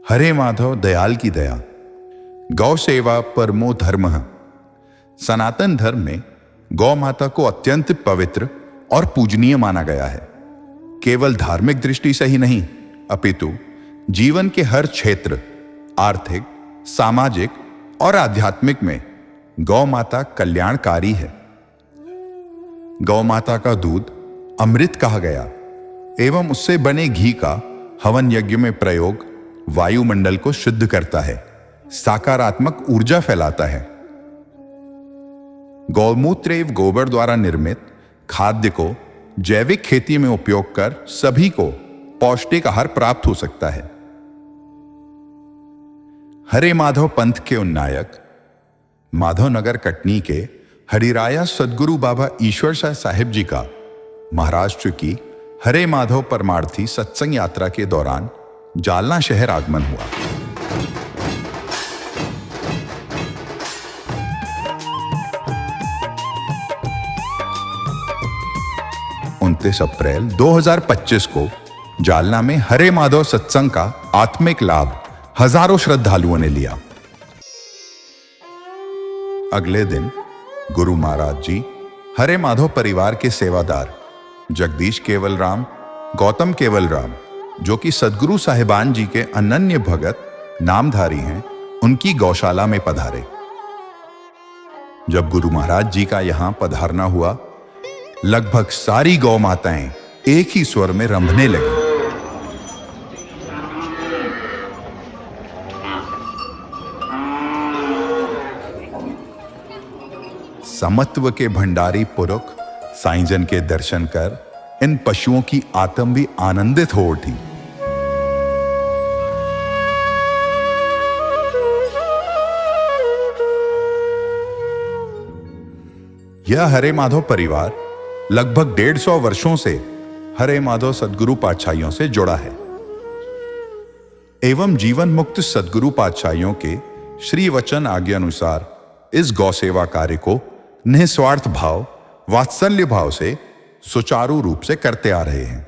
हरे माधव दयाल की दया। गौ सेवा परमो धर्म। सनातन धर्म में गौ माता को अत्यंत पवित्र और पूजनीय माना गया है। केवल धार्मिक दृष्टि से ही नहीं, अपितु जीवन के हर क्षेत्र, आर्थिक, सामाजिक और आध्यात्मिक में गौ माता कल्याणकारी है। गौ माता का दूध अमृत कहा गया एवं उससे बने घी का हवन यज्ञ में प्रयोग वायुमंडल को शुद्ध करता है, सकारात्मक ऊर्जा फैलाता है। गौमूत्र एवं गोबर द्वारा निर्मित खाद्य को जैविक खेती में उपयोग कर सभी को पौष्टिक आहार प्राप्त हो सकता है। हरे माधव पंथ के उन्नायक माधवनगर कटनी के हरिराया सद्गुरु बाबा ईश्वर शाह साहिब जी का महाराष्ट्र की हरे माधव परमार्थी सत्संग यात्रा के दौरान जालना शहर आगमन हुआ। 29 अप्रैल 2025 को जालना में हरे माधव सत्संग का आत्मिक लाभ हजारों श्रद्धालुओं ने लिया। अगले दिन गुरु महाराज जी हरे माधव परिवार के सेवादार जगदीश केवल राम, गौतम केवल राम, जो कि सद्गुरु साहिबान जी के अनन्य भगत नामधारी हैं, उनकी गौशाला में पधारे। जब गुरु महाराज जी का यहां पधारना हुआ, लगभग सारी गौ माताएं एक ही स्वर में रंभने लगी। समत्व के भंडारी पुरुष साईंजन के दर्शन कर इन पशुओं की आत्मा भी आनंदित हो उठी। यह हरे माधव परिवार लगभग 150 वर्षों से हरे माधव सद्गुरु पातशाहियों से जुड़ा है एवं जीवन मुक्त सद्गुरु पातशाहियों के श्री वचन आज्ञा अनुसार इस गौ सेवा कार्य को निस्वार्थ भाव, वात्सल्य भाव से सुचारू रूप से करते आ रहे हैं।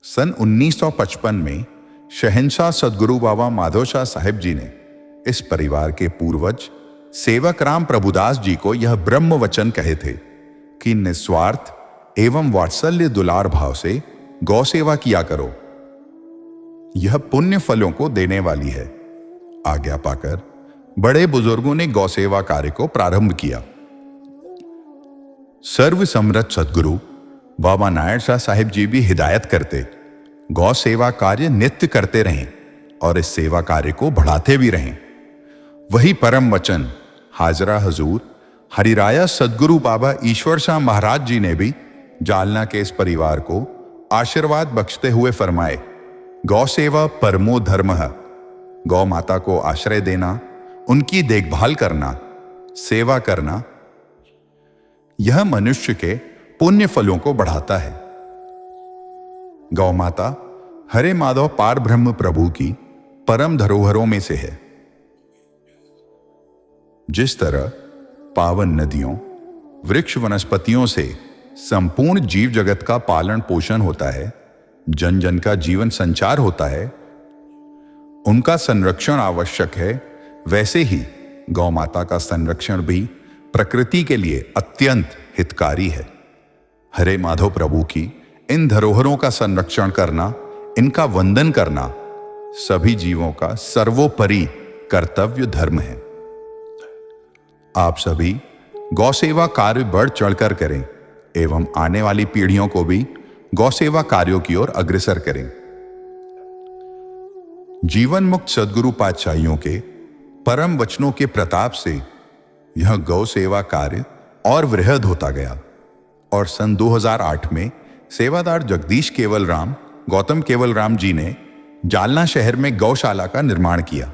सन 1955 में शहंशाह सद्गुरु बाबा माधव शाह साहिब जी ने इस परिवार के पूर्वज सेवक राम प्रभुदास जी को यह ब्रह्म वचन कहे थे कि निस्वार्थ एवं वात्सल्य दुलार भाव से गौ सेवा किया करो, यह पुण्य फलों को देने वाली है। आज्ञा पाकर बड़े बुजुर्गों ने गौ सेवा कार्य को प्रारंभ किया। सर्व समृद्ध सद्गुरु बाबा नारायण शाह साहिब जी भी हिदायत करते गौ सेवा कार्य नित्य करते रहें और इस सेवा कार्य को बढ़ाते भी रहें। वही परम वचन हाजरा हजूर हरिराया सद्गुरु बाबा ईश्वर शाह महाराज जी ने भी जालना के इस परिवार को आशीर्वाद बख्शते हुए फरमाए, गौ सेवा परमो धर्म है। गौ माता को आश्रय देना, उनकी देखभाल करना, सेवा करना, यह मनुष्य के पुण्य फलों को बढ़ाता है। गौ माता हरे माधव पार ब्रह्म प्रभु की परम धरोहरों में से है। जिस तरह पावन नदियों, वृक्ष वनस्पतियों से संपूर्ण जीव जगत का पालन पोषण होता है, जन जन का जीवन संचार होता है, उनका संरक्षण आवश्यक है, वैसे ही गौ माता का संरक्षण भी प्रकृति के लिए अत्यंत हितकारी है। हरे माधव प्रभु की इन धरोहरों का संरक्षण करना, इनका वंदन करना सभी जीवों का सर्वोपरि कर्तव्य धर्म है। आप सभी गौ सेवा कार्य बढ़ चढ़कर करें एवं आने वाली पीढ़ियों को भी गौ सेवा कार्यों की ओर अग्रसर करें। जीवन मुक्त सद्गुरु पातशाहियों के परम वचनों के प्रताप से यह गौ सेवा कार्य और वृहद होता गया और सन 2008 में सेवादार जगदीश केवल राम, गौतम केवल राम जी ने जालना शहर में गौशाला का निर्माण किया।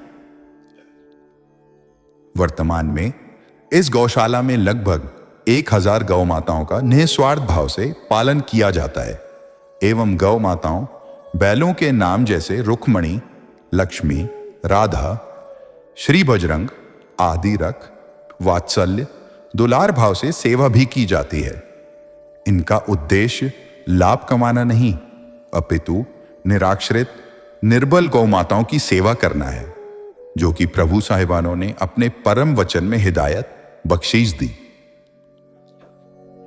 वर्तमान में इस गौशाला में लगभग 1000 गौ माताओं का निस्वार्थ भाव से पालन किया जाता है एवं गौ माताओं बैलों के नाम जैसे रुक्मणी, लक्ष्मी, राधा, श्री बजरंग आदि रख वात्सल्य दुलार भाव से सेवा भी की जाती है। इनका उद्देश्य लाभ कमाना नहीं, अपितु निराश्रित निर्बल गौ माताओं की सेवा करना है, जो कि प्रभु साहिबानों ने अपने परम वचन में हिदायत बख्शीश दी।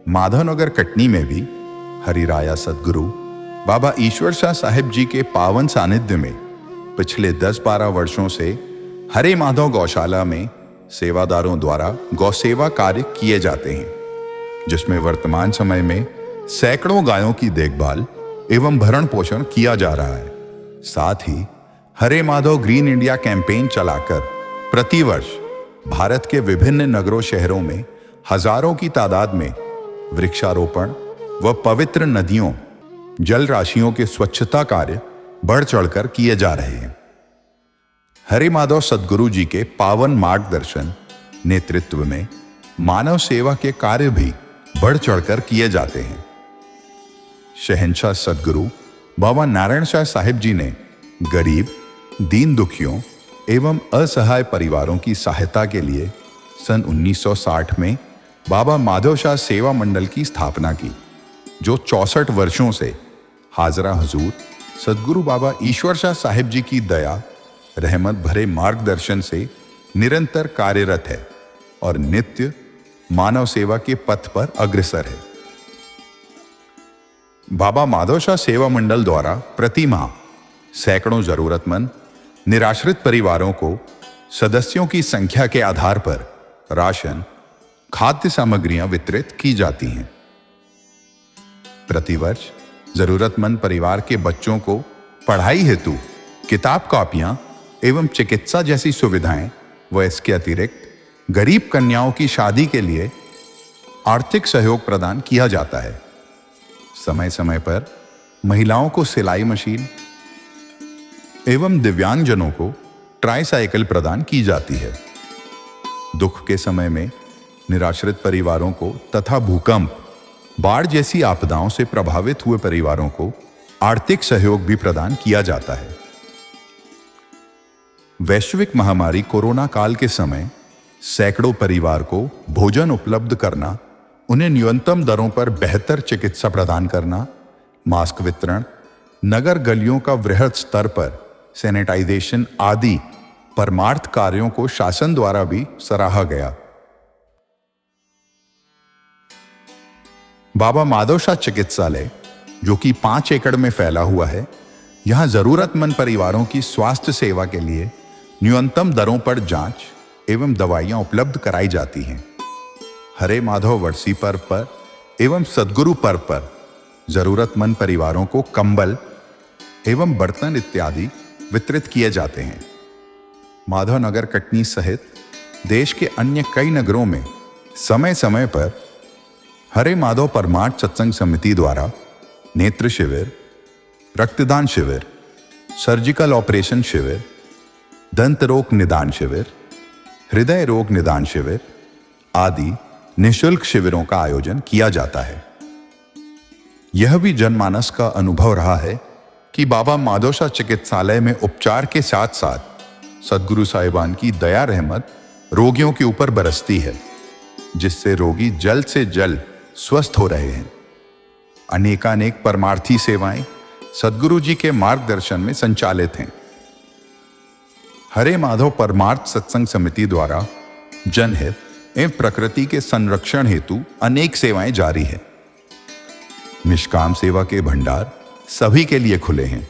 माधवनगर कटनी में भी हरिराया सदगुरु बाबा ईश्वर शाह साहिब जी के पावन सानिध्य में पिछले 10-12 वर्षों से हरे माधव गौशाला में सेवादारों द्वारा गौ सेवा कार्य किए जाते हैं, जिसमें वर्तमान समय में सैकड़ों गायों की देखभाल एवं भरण पोषण किया जा रहा है। साथ ही हरे माधव ग्रीन इंडिया कैंपेन चलाकर प्रतिवर्ष भारत के विभिन्न नगरों शहरों में हजारों की तादाद में वृक्षारोपण व पवित्र नदियों जल राशियों के स्वच्छता कार्य बढ़ चढ़कर किए जा रहे हैं। हरे माधव सदगुरु जी के पावन मार्गदर्शन नेतृत्व में मानव सेवा के कार्य भी बढ़ चढ़कर किए जाते हैं। शहंशाह सदगुरु बाबा नारायण शाह साहिब जी ने गरीब, दीन दुखियों एवं असहाय परिवारों की सहायता के लिए सन 1960 में बाबा माधव शाह सेवा मंडल की स्थापना की, जो 64 वर्षों से हाजरा हुजूर सदगुरु बाबा ईश्वर शाह साहिब जी की दया रहमत भरे मार्गदर्शन से निरंतर कार्यरत है और नित्य मानव सेवा के पथ पर अग्रसर है। बाबा माधव शाह सेवा मंडल द्वारा प्रति माह सैकड़ों जरूरतमंद निराश्रित परिवारों को सदस्यों की संख्या के आधार पर राशन, खाद्य सामग्रियां वितरित की जाती हैं। प्रतिवर्ष जरूरतमंद परिवार के बच्चों को पढ़ाई हेतु किताब कॉपियां एवं चिकित्सा जैसी सुविधाएं व इसके अतिरिक्त गरीब कन्याओं की शादी के लिए आर्थिक सहयोग प्रदान किया जाता है। समय समय पर महिलाओं को सिलाई मशीन एवं दिव्यांगजनों को ट्राईसाइकिल प्रदान की जाती है। दुख के समय में निराश्रित परिवारों को तथा भूकंप, बाढ़ जैसी आपदाओं से प्रभावित हुए परिवारों को आर्थिक सहयोग भी प्रदान किया जाता है। वैश्विक महामारी कोरोना काल के समय सैकड़ों परिवार को भोजन उपलब्ध करना, उन्हें न्यूनतम दरों पर बेहतर चिकित्सा प्रदान करना, मास्क वितरण, नगर गलियों का वृहद स्तर पर सैनिटाइजेशन आदि परमार्थ कार्यों को शासन द्वारा भी सराहा गया। बाबा माधव शाह चिकित्सालय, जो कि 5 एकड़ में फैला हुआ है, यहां जरूरतमंद परिवारों की स्वास्थ्य सेवा के लिए न्यूनतम दरों पर जांच एवं दवाइयां उपलब्ध कराई जाती हैं। हरे माधव वर्षी पर्व पर एवं सदगुरु पर्व पर जरूरतमंद परिवारों को कंबल एवं बर्तन इत्यादि वितरित किए जाते हैं। माधवनगर कटनी सहित देश के अन्य कई नगरों में समय समय पर हरे माधव परमार्थ सत्संग समिति द्वारा नेत्र शिविर, रक्तदान शिविर, सर्जिकल ऑपरेशन शिविर, दंत रोग निदान शिविर, हृदय रोग निदान शिविर आदि निःशुल्क शिविरों का आयोजन किया जाता है। यह भी जनमानस का अनुभव रहा है कि बाबा माधव शाह चिकित्सालय में उपचार के साथ साथ सदगुरु साहिबान की दया रहमत रोगियों के ऊपर बरसती है, जिससे रोगी जल्द से जल्द स्वस्थ हो रहे हैं। अनेकानेक परमार्थी सेवाएं सदगुरु जी के मार्गदर्शन में संचालित हैं। हरे माधव परमार्थ सत्संग समिति द्वारा जनहित एवं प्रकृति के संरक्षण हेतु अनेक सेवाएं जारी है। निष्काम सेवा के भंडार सभी के लिए खुले हैं।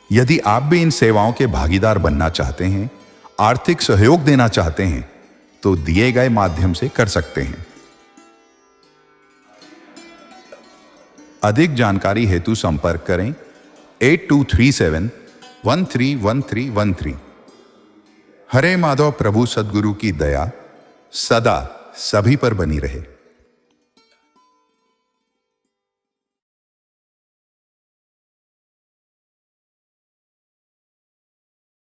यदि आप भी इन सेवाओं के भागीदार बनना चाहते हैं, आर्थिक सहयोग देना चाहते हैं, तो दिए गए माध्यम से कर सकते हैं। अधिक जानकारी हेतु संपर्क करें 8237131313। हरे माधव प्रभु सद्गुरु की दया सदा सभी पर बनी रहे।